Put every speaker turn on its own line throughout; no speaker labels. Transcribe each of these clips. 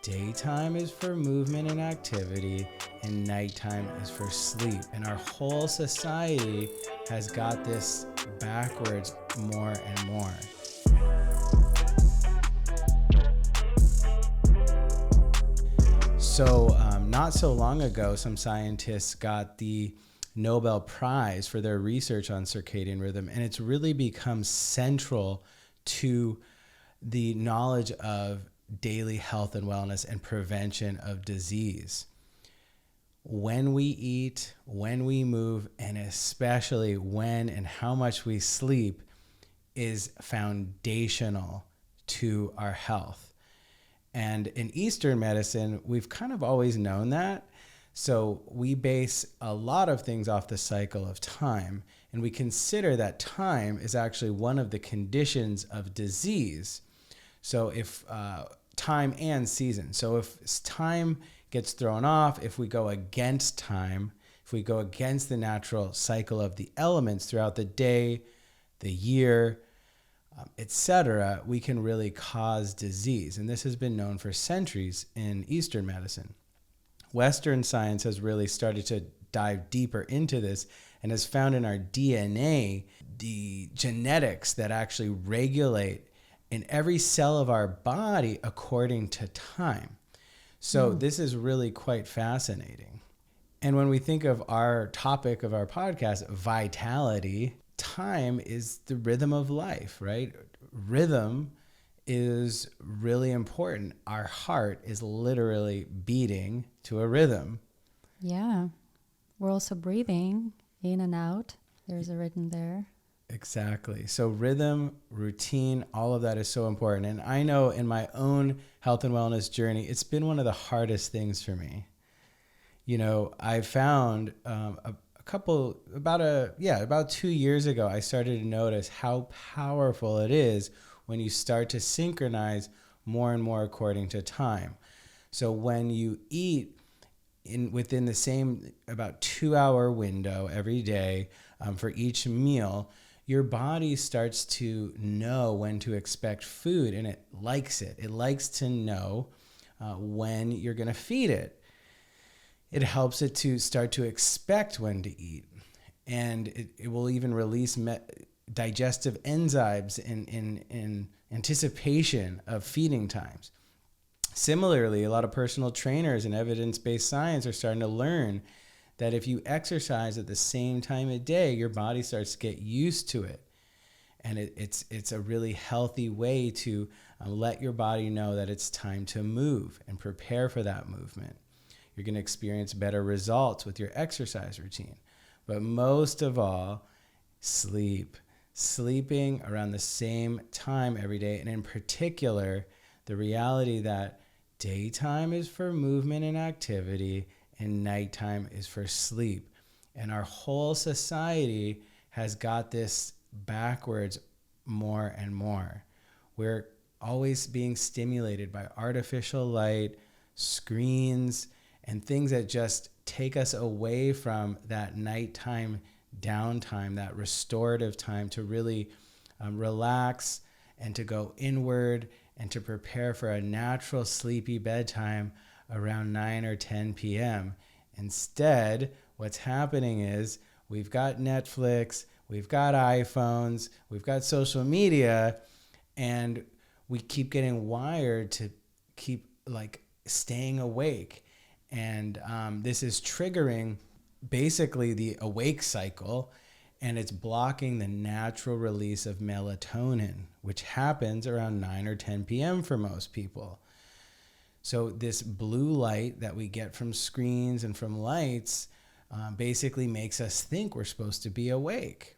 daytime is for movement and activity, and nighttime is for sleep. And our whole society has got this backwards more and more. So not so long ago, some scientists got the Nobel Prize for their research on circadian rhythm, and it's really become central to the knowledge of daily health and wellness and prevention of disease. When we eat, when we move, and especially when and how much we sleep is foundational to our health. And in Eastern medicine, we've kind of always known that. So we base a lot of things off the cycle of time, and we consider that time is actually one of the conditions of disease. So if time and season. So if time gets thrown off, if we go against time, if we go against the natural cycle of the elements throughout the day, the year, etc., we can really cause disease. And this has been known for centuries in Eastern medicine. Western science has really started to dive deeper into this and has found in our DNA the genetics that actually regulate in every cell of our body according to time. So this is really quite fascinating. And when we think of our topic of our podcast, vitality, time is the rhythm of life, right? Rhythm is really important. Our heart is literally beating to a rhythm.
Yeah. We're also breathing in and out. There's a rhythm there.
Exactly. So rhythm, routine, all of that is so important. And I know in my own health and wellness journey, it's been one of the hardest things for me. You know, I found about 2 years ago, I started to notice how powerful it is when you start to synchronize more and more according to time. So when you eat within the same about 2-hour window every day for each meal, your body starts to know when to expect food, and it likes it. It likes to know when you're going to feed it. It helps it to start to expect when to eat. And it will even release digestive enzymes in anticipation of feeding times. Similarly, a lot of personal trainers and evidence-based science are starting to learn that if you exercise at the same time of day, your body starts to get used to it. And it's a really healthy way to let your body know that it's time to move and prepare for that movement. You're going to experience better results with your exercise routine. But most of all, sleep. Sleeping around the same time every day. And in particular, the reality that daytime is for movement and activity, and nighttime is for sleep. And our whole society has got this backwards more and more. We're always being stimulated by artificial light, screens, and things that just take us away from that nighttime downtime, that restorative time to really relax and to go inward and to prepare for a natural sleepy bedtime around 9 or 10 p.m. Instead, what's happening is we've got Netflix, we've got iPhones, we've got social media, and we keep getting wired to keep staying awake. And this is triggering basically the awake cycle, and it's blocking the natural release of melatonin, which happens around 9 or 10 p.m. for most people. So this blue light that we get from screens and from lights basically makes us think we're supposed to be awake.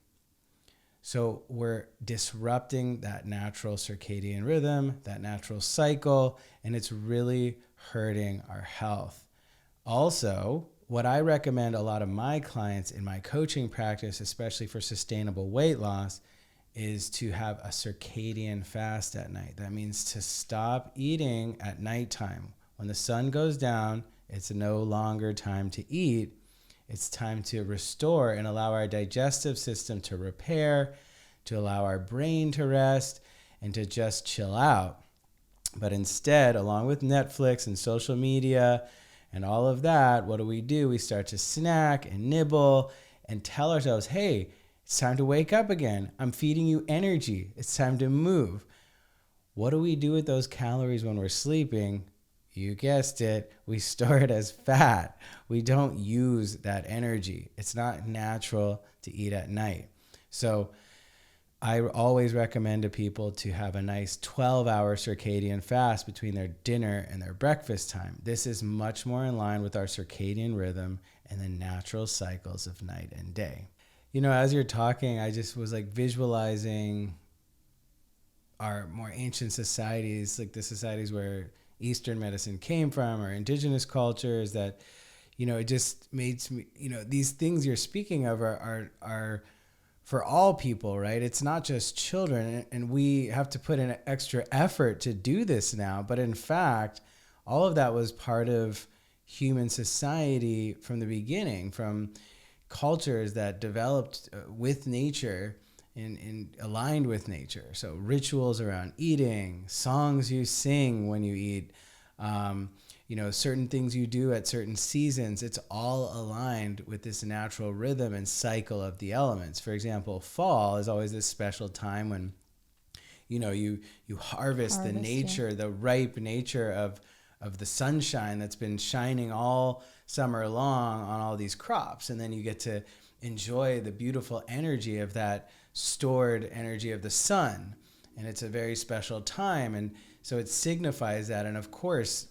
So we're disrupting that natural circadian rhythm, that natural cycle, and it's really hurting our health. Also, what I recommend a lot of my clients in my coaching practice, especially for sustainable weight loss, is to have a circadian fast at night. That means to stop eating at nighttime. When the sun goes down, it's no longer time to eat. It's time to restore and allow our digestive system to repair, to allow our brain to rest, and to just chill out. But instead, along with Netflix and social media and all of that, what do? We start to snack and nibble and tell ourselves, hey, it's time to wake up again. I'm feeding you energy. It's time to move. What do we do with those calories when we're sleeping? You guessed it. We store it as fat. We don't use that energy. It's not natural to eat at night. So I always recommend to people to have a nice 12-hour circadian fast between their dinner and their breakfast time. This is much more in line with our circadian rhythm and the natural cycles of night and day. As you're talking, I just was like visualizing our more ancient societies, like the societies where Eastern medicine came from, or indigenous cultures, that, it just makes me, these things you're speaking of are for all people, right? It's not just children, and we have to put in extra effort to do this now. But in fact, all of that was part of human society from the beginning, from cultures that developed with nature and aligned with nature. So rituals around eating, songs you sing when you eat, certain things you do at certain seasons. It's all aligned with this natural rhythm and cycle of the elements. For example, fall is always this special time when, you harvest the nature, yeah, the ripe nature of the sunshine that's been shining all summer long on all these crops. And then you get to enjoy the beautiful energy of that stored energy of the sun. And it's a very special time. And so it signifies that. And of course,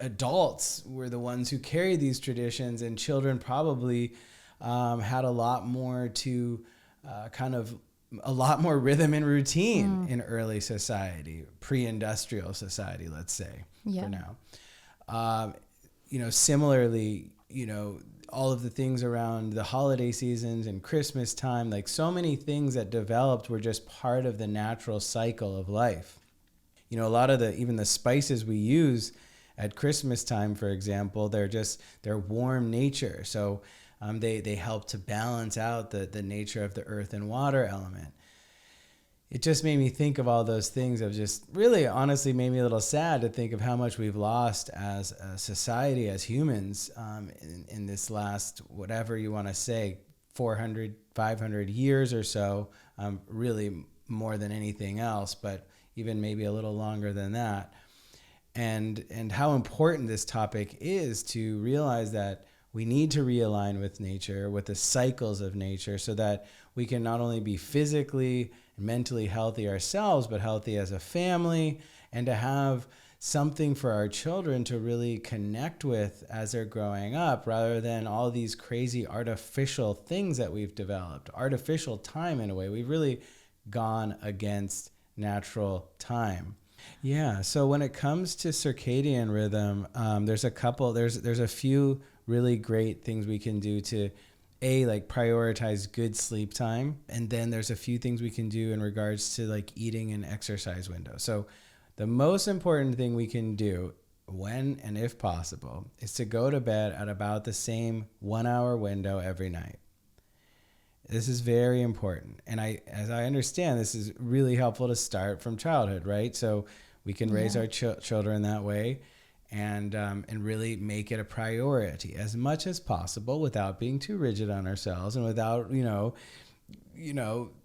adults were the ones who carried these traditions, and children probably had a lot more to a lot more rhythm and routine in early society, pre-industrial society, let's say, for now. Similarly, all of the things around the holiday seasons and Christmas time, like so many things that developed were just part of the natural cycle of life. A lot of even the spices we use at Christmas time, for example, they're warm nature. So they help to balance out the nature of the earth and water element. It just made me think of all those things, of just really honestly made me a little sad to think of how much we've lost as a society, as humans, in this last, whatever you want to say, 400, 500 years or so, really more than anything else, but even maybe a little longer than that. And how important this topic is, to realize that we need to realign with nature, with the cycles of nature, so that we can not only be physically and mentally healthy ourselves, but healthy as a family, and to have something for our children to really connect with as they're growing up, rather than all these crazy artificial things that we've developed. Artificial time, in a way. We've really gone against natural time. Yeah, so when it comes to circadian rhythm, there's a few really great things we can do to prioritize good sleep time. And then there's a few things we can do in regards to eating and exercise window. So the most important thing we can do, when and if possible, is to go to bed at about the same 1 hour window every night. This is very important. And as I understand, this is really helpful to start from childhood, right? So we can raise our children that way, and really make it a priority as much as possible, without being too rigid on ourselves, and without,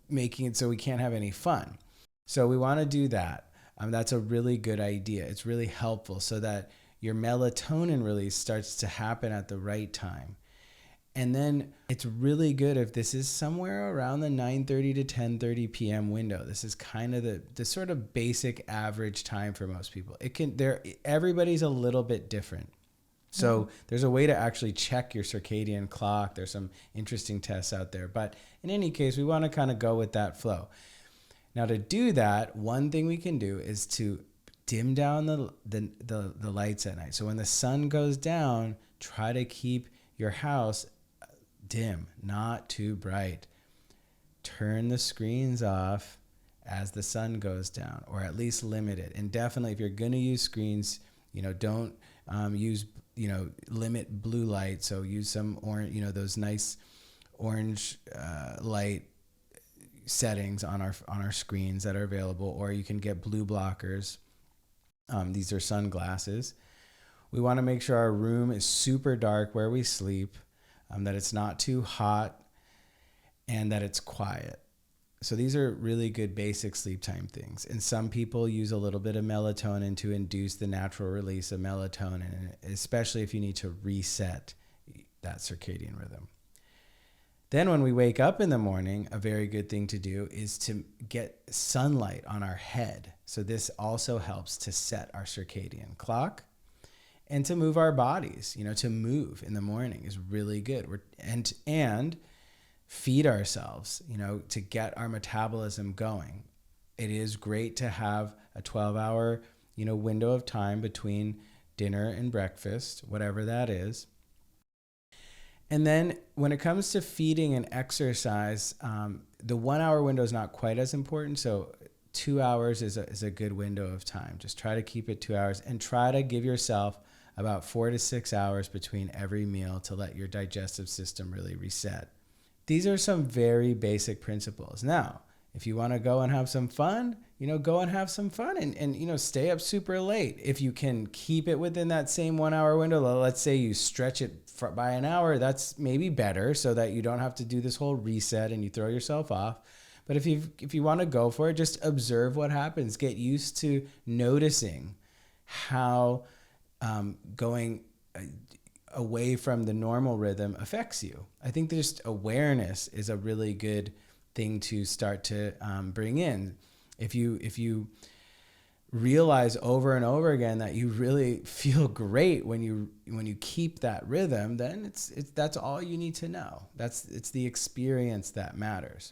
making it so we can't have any fun. So we want to do that. That's a really good idea. It's really helpful, so that your melatonin release starts to happen at the right time. And then it's really good if this is somewhere around the 9:30 to 10:30 p.m. window. This is kind of the sort of basic average time for most people. Everybody's a little bit different. So there's a way to actually check your circadian clock. There's some interesting tests out there. But in any case, we want to kind of go with that flow. Now, to do that, one thing we can do is to dim down the lights at night. So when the sun goes down, try to keep your house dim, not too bright. Turn the screens off as the sun goes down, or at least limit it. And definitely, if you're going to use screens, don't use, limit blue light. So use some orange, those nice orange light, settings on our screens that are available, or you can get blue blockers. These are sunglasses. We want to make sure our room is super dark where we sleep, that it's not too hot, and that it's quiet. So these are really good basic sleep time things. And some people use a little bit of melatonin to induce the natural release of melatonin, especially if you need to reset that circadian rhythm. Then when we wake up in the morning, a very good thing to do is to get sunlight on our head. So this also helps to set our circadian clock and to move our bodies. To move in the morning is really good. And feed ourselves, to get our metabolism going. It is great to have a 12-hour, window of time between dinner and breakfast, whatever that is. And then when it comes to feeding and exercise, the 1 hour window is not quite as important. So 2 hours is a good window of time. Just try to keep it 2 hours and try to give yourself about 4 to 6 hours between every meal to let your digestive system really reset. These are some very basic principles. Now, if you want to go and have some fun, go and have some fun and stay up super late. If you can keep it within that same 1 hour window, let's say you stretch it by an hour, that's maybe better so that you don't have to do this whole reset and you throw yourself off. But if you want to go for it, just observe what happens. Get used to noticing how going away from the normal rhythm affects you. I think just awareness is a really good thing to start to bring in. If you realize over and over again that you really feel great when you keep that rhythm, then that's all you need to know. It's the experience that matters.